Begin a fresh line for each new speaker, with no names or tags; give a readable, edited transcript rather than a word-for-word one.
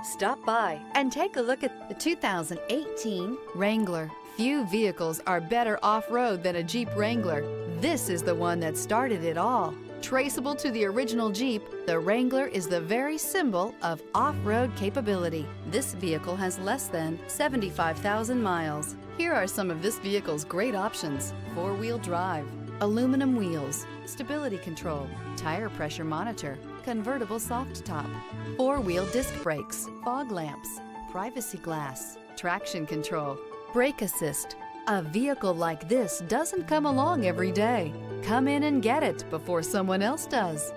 Stop by and take a look at the 2018 Wrangler. Few vehicles are better off-road than a Jeep Wrangler. This is the one that started it all. Traceable to the original Jeep, the Wrangler is the very symbol of off-road capability. This vehicle has less than 75,000 miles. Here are some of this vehicle's great options: four-wheel drive, aluminum wheels, stability control, tire pressure monitor, convertible soft top, four-wheel disc brakes, fog lamps, privacy glass, traction control, brake assist. A vehicle like this doesn't come along every day. Come in and get it before someone else does.